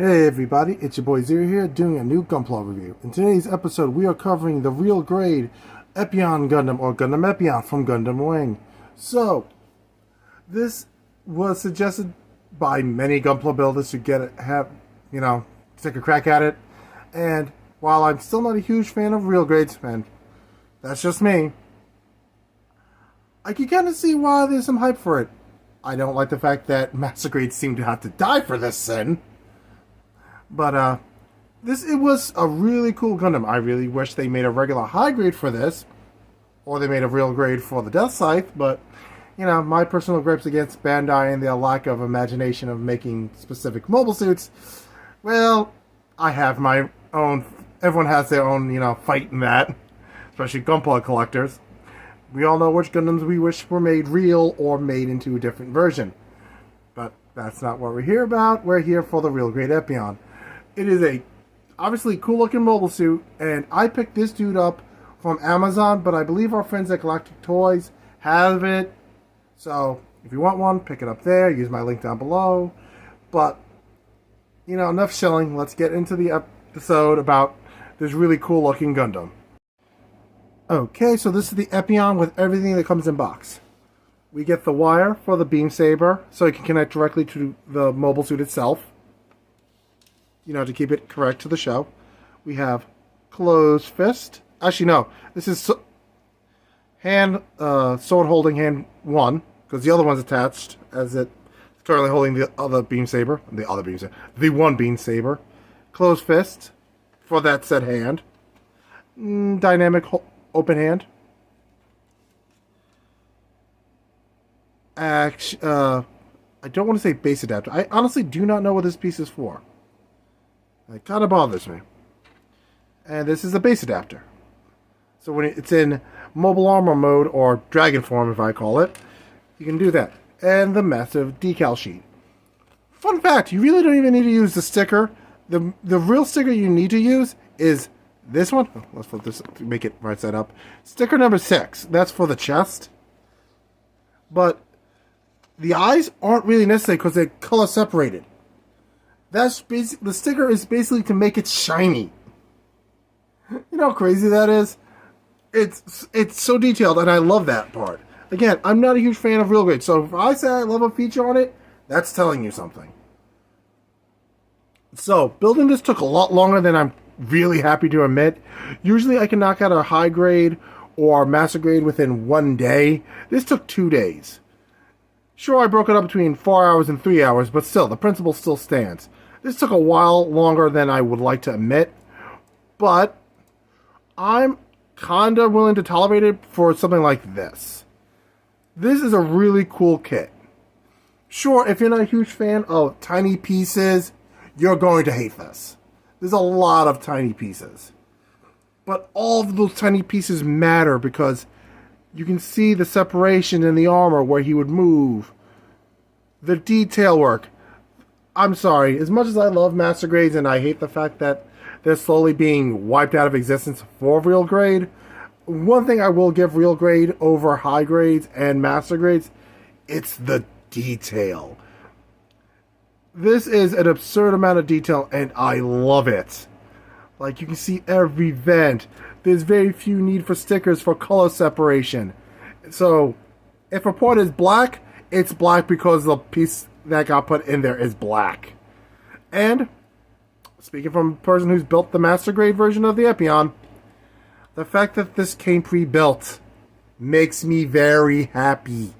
Hey everybody, it's your boy Zero here doing a new gunpla review. In today's episode we are covering the real grade Epyon Gundam or Gundam Epyon from Gundam Wing. So, this was suggested by many gunpla builders to take a crack at it. And while I'm still not a huge fan of real grades, and that's just me, I can kind of see why there's some hype for it. I don't like the fact that master grades seem to have to die for this sin. But it was a really cool Gundam. I really wish they made a regular high grade for this, or they made a real grade for the Death Scythe. But my personal gripes against Bandai and their lack of imagination of making specific mobile suits. Well, I have my own. Everyone has their own, fight in that, especially Gunpla collectors. We all know which Gundams we wish were made real or made into a different version. But that's not what we're here about. We're here for the real grade Epyon. It is a obviously cool looking mobile suit, and I picked this dude up from Amazon, but I believe our friends at Galactic Toys have it. So if you want one, pick it up there. Use my link down below. But enough shilling. Let's get into the episode about this really cool looking Gundam. Okay, so this is the Epyon with everything that comes in box. We get the wire for the beam saber, so it can connect directly to the mobile suit itself. To keep it correct to the show. We have closed fist. Actually, no. This is sword holding hand 1, because the other one's attached, as it's currently holding the other beam saber. The one beam saber. Closed fist for that said hand. Dynamic open hand. Actually, I don't want to say base adapter. I honestly do not know what this piece is for. It kind of bothers me. And this is a base adapter. So when it's in mobile armor mode, or dragon form if I call it, you can do that. And the massive decal sheet. Fun fact, you really don't even need to use the sticker. The real sticker you need to use is this one. Let's flip this to make it right side up. Sticker number 6. That's for the chest. But the eyes aren't really necessary because they're color separated. That's the sticker is basically to make it shiny. You know how crazy that is? It's so detailed, and I love that part. Again, I'm not a huge fan of real grade, so if I say I love a feature on it, that's telling you something. So, building this took a lot longer than I'm really happy to admit. Usually I can knock out a high grade or master grade within 1 day. This took 2 days. Sure, I broke it up between 4 hours and 3 hours, but still, the principle still stands. This took a while longer than I would like to admit, but I'm kind of willing to tolerate it for something like this. This is a really cool kit. Sure, if you're not a huge fan of tiny pieces, you're going to hate this. There's a lot of tiny pieces. But all of those tiny pieces matter because you can see the separation in the armor where he would move. The detail work. I'm sorry, as much as I love master grades and I hate the fact that they're slowly being wiped out of existence for real grade, one thing I will give real grade over high grades and master grades, it's the detail. This is an absurd amount of detail and I love it. Like, you can see every vent. There's very few need for stickers for color separation. So, if a part is black, it's black because the piece that got put in there is black. And, speaking from a person who's built the master grade version of the Epyon, the fact that this came pre-built makes me very happy.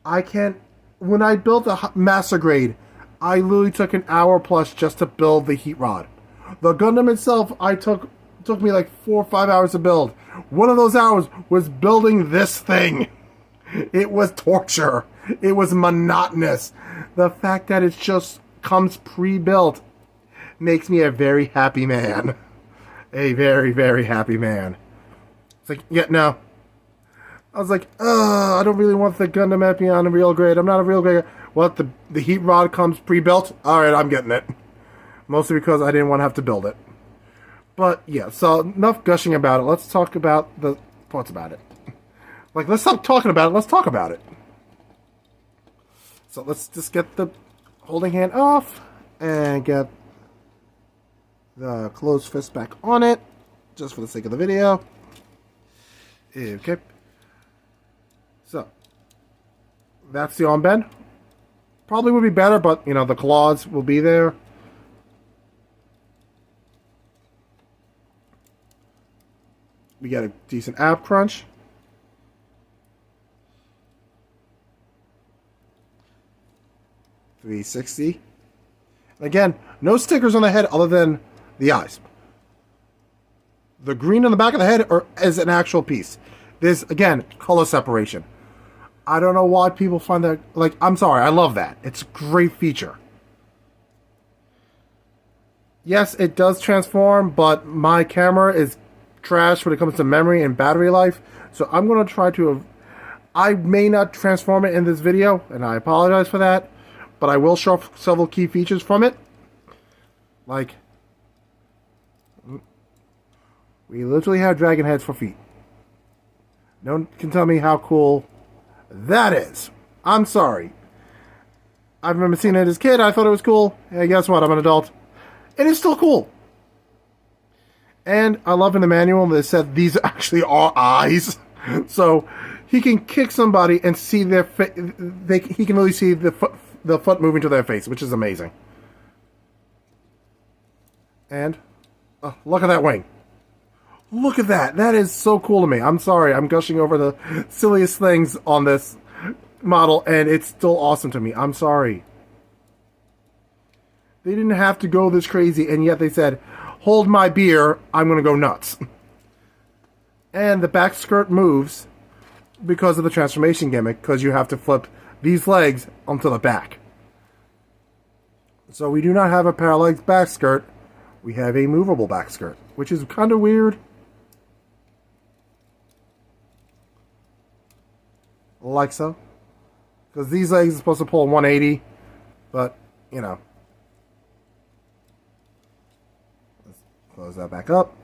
When I built a master grade, I literally took an hour plus just to build the heat rod. The Gundam itself, took me like 4 or 5 hours to build. One of those hours was building this thing. It was torture. It was monotonous. The fact that it just comes pre-built makes me a very happy man. A very, very happy man. It's like, yeah, no. I was like, I don't really want the Gundam Epyon in real grade. I'm not a real grade. What, the heat rod comes pre-built? Alright, I'm getting it. Mostly because I didn't want to have to build it. But, yeah, so enough gushing about it. Let's talk about the parts about it. Like, let's stop talking about it. Let's talk about it. So let's just get the holding hand off. and get the closed fist back on it, just for the sake of the video. Okay. So, that's the arm bend. Probably would be better, but, you know, the claws will be there. We get a decent ab crunch. $360. Again, no stickers on the head other than the eyes. The green on the back of the head is an actual piece. There's, again, color separation. I don't know why people find that, like, I'm sorry, I love that. It's a great feature. Yes, it does transform, but my camera is trash when it comes to memory and battery life. So I'm going to try to... I may not transform it in this video, and I apologize for that. But I will show off several key features from it. Like, we literally have dragon heads for feet. No one can tell me how cool that is. I'm sorry. I remember seeing it as a kid. I thought it was cool. Hey, guess what? I'm an adult. And it's still cool. And I love in the manual that it said these actually are eyes. So he can kick somebody and see their face. He can really see the foot moving to their face, which is amazing. And look at that wing. Look at that. That is so cool to me. I'm sorry. I'm gushing over the silliest things on this model, and it's still awesome to me. I'm sorry. They didn't have to go this crazy, and yet they said, hold my beer, I'm going to go nuts. And the back skirt moves because of the transformation gimmick, because you have to flip these legs onto the back. So we do not have a parallel back skirt. We have a movable back skirt, which is kind of weird. Like so. Because these legs are supposed to pull 180. But, you know. Let's close that back up.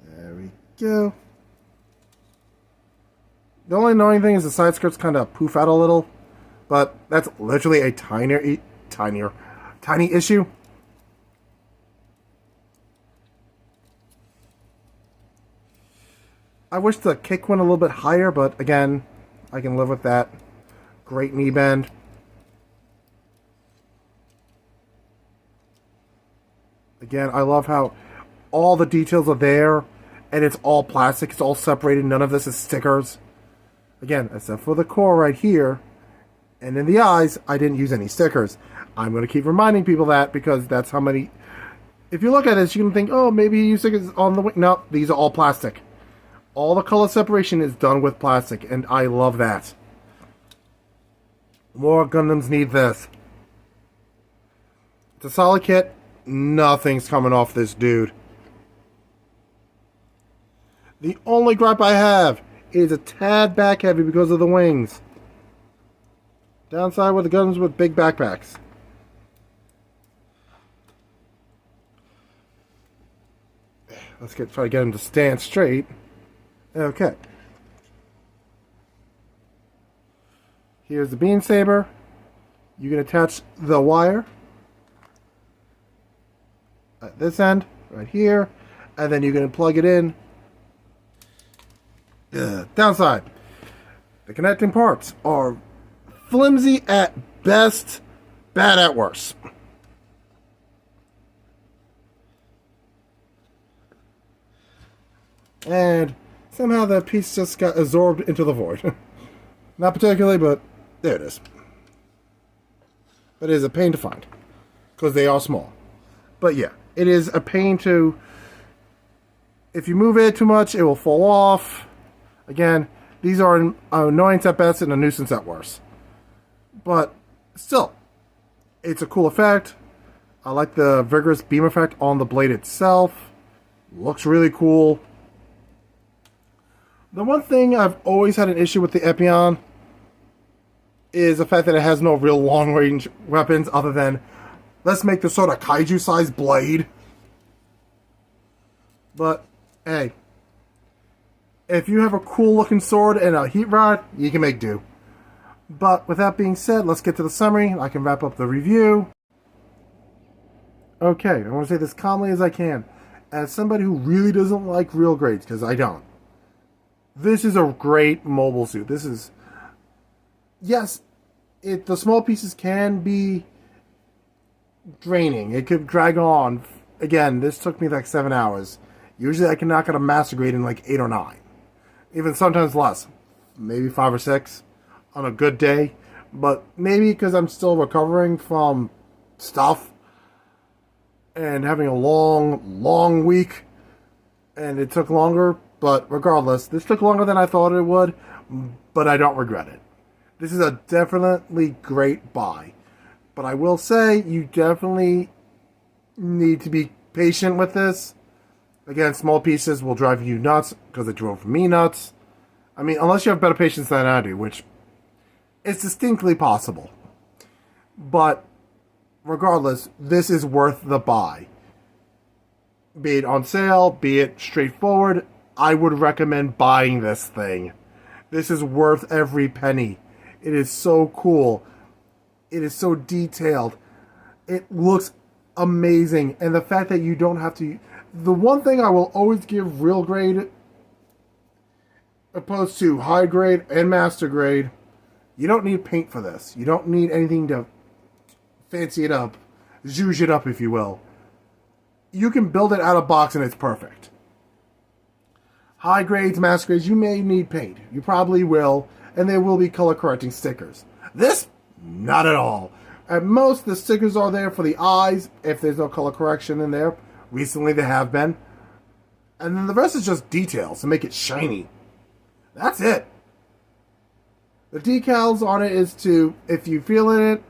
There we go. The only annoying thing is the side skirts kind of poof out a little. But that's literally a tiny issue. I wish the kick went a little bit higher, but again, I can live with that. Great knee bend. Again, I love how all the details are there, and it's all plastic. It's all separated. None of this is stickers. Again, except for the core right here. And in the eyes, I didn't use any stickers. I'm going to keep reminding people that because that's how many... If you look at this, you can think, oh, maybe you use stickers on the wing. No, these are all plastic. All the color separation is done with plastic, and I love that. More Gundams need this. It's a solid kit. Nothing's coming off this dude. The only gripe I have is a tad back heavy because of the wings. Downside with the Gundams with big backpacks. Let's try to get him to stand straight. Okay. Here's the beam saber. You can attach the wire at this end, right here, and then you can plug it in. Downside. The connecting parts are flimsy at best, bad at worst. And somehow that piece just got absorbed into the void. Not particularly, but there it is. But it is a pain to find, because they are small. But yeah, it is a pain to... If you move it too much, it will fall off. Again, these are an annoyance at best and a nuisance at worst. But still, it's a cool effect. I like the vigorous beam effect on the blade itself. Looks really cool. The one thing I've always had an issue with the Epyon is the fact that it has no real long-range weapons other than, let's make this sort of kaiju-sized blade. But, hey, if you have a cool-looking sword and a heat rod, you can make do. But with that being said, let's get to the summary. I can wrap up the review. Okay, I want to say this calmly as I can. As somebody who really doesn't like real grades, because I don't, this is a great mobile suit. This is, yes, the small pieces can be draining. It could drag on. Again, this took me like 7 hours. Usually I can knock out a master grade in like 8 or 9. Even sometimes less. Maybe 5 or 6 on a good day. But maybe because I'm still recovering from stuff and having a long week, and it took longer. But regardless, this took longer than I thought it would, but I don't regret it. This is a definitely great buy. But I will say, you definitely need to be patient with this. Again, small pieces will drive you nuts, because it drove me nuts. I mean, unless you have better patience than I do, which is distinctly possible. But regardless, this is worth the buy. Be it on sale, be it straightforward, I would recommend buying this thing. This is worth every penny. It is so cool. It is so detailed. It looks amazing. And the fact that you don't have to... The one thing I will always give real grade, opposed to high grade and master grade, you don't need paint for this. You don't need anything to fancy it up, zhuzh it up, if you will. You can build it out of box and it's perfect. High grades, master grades, you may need paint. You probably will, and there will be color correcting stickers. This, not at all. At most, the stickers are there for the eyes, if there's no color correction in there. Recently, there have been. And then the rest is just details to make it shiny. That's it. The decals on it is to, if you feel in it,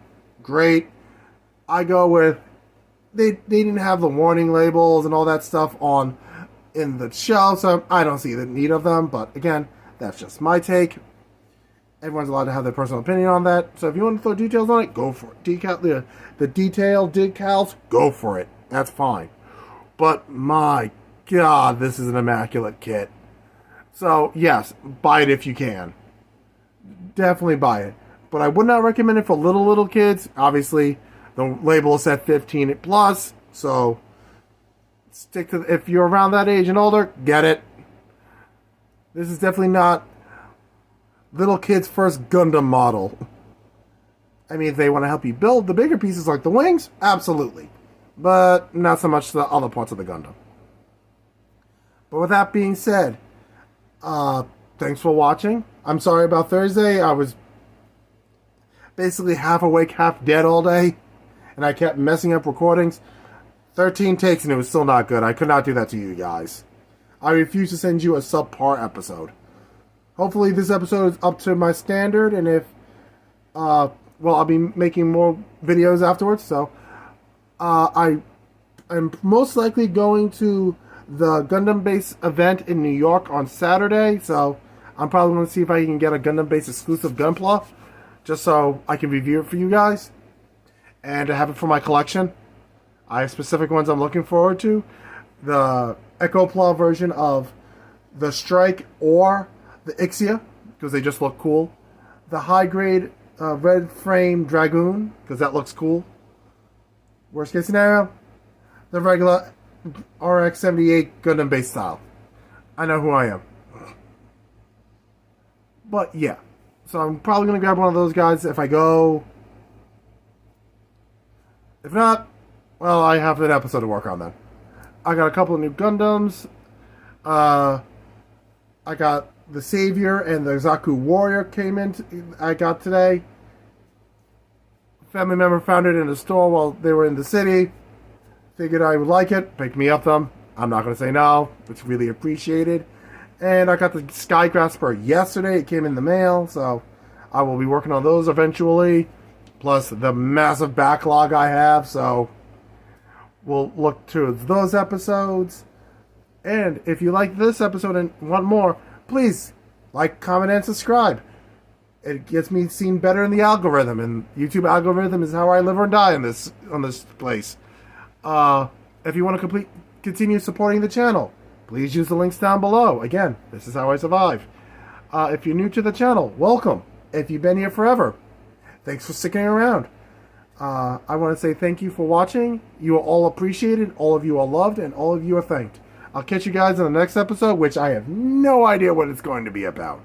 great. I go with, they didn't have the warning labels and all that stuff on in the shelf, so I don't see the need of them. But again, that's just my take. Everyone's allowed to have their personal opinion on that. So if you want to throw details on it, go for it. The detailed decals, go for it. That's fine. But my God, this is an immaculate kit. So yes, buy it if you can. Definitely buy it. But I would not recommend it for little kids. Obviously, the label is at 15 plus. So stick to, if you're around that age and older, get it. This is definitely not little kids' first Gundam model. I mean, if they want to help you build the bigger pieces like the wings, absolutely. But not so much the other parts of the Gundam. But with that being said, thanks for watching. I'm sorry about Thursday. I was basically half awake, half dead all day. And I kept messing up recordings. 13 takes and it was still not good. I could not do that to you guys. I refuse to send you a subpar episode. Hopefully this episode is up to my standard. And if, well, I'll be making more videos afterwards. So, I'm most likely going to the Gundam Base event in New York on Saturday. So, I'm probably going to see if I can get a Gundam Base exclusive gunpla, just so I can review it for you guys and to have it for my collection. I have specific ones I'm looking forward to. The Ecopla version of the Strike or the Ixia, because they just look cool. The high grade red frame Dragoon, because that looks cool. Worst case scenario, the regular RX-78 Gundam Base style. I know who I am. But yeah, so I'm probably going to grab one of those guys if I go. If not, well, I have an episode to work on then. I got a couple of new Gundams. I got the Savior and the Zaku Warrior came in. I got today. Family member found it in a store while they were in the city. Figured I would like it. Picked me up them. I'm not going to say no. It's really appreciated. And I got the Sky Grasper yesterday. It came in the mail. So I will be working on those eventually. Plus the massive backlog I have. So we'll look to those episodes. And if you like this episode and want more, please like, comment, and subscribe. It gets me seen better in the algorithm, and YouTube algorithm is how I live or die on this place. If you want to continue supporting the channel, please use the links down below. Again, this is how I survive. If you're new to the channel, welcome. if you've been here forever, thanks for sticking around. I want to say thank you for watching. You are all appreciated, all of you are loved, and all of you are thanked. I'll catch you guys in the next episode, which I have no idea what it's going to be about.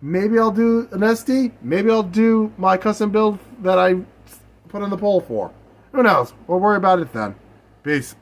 Maybe I'll do an SD. Maybe I'll do my custom build that I put on the poll for. Who knows? We'll worry about it then. Peace.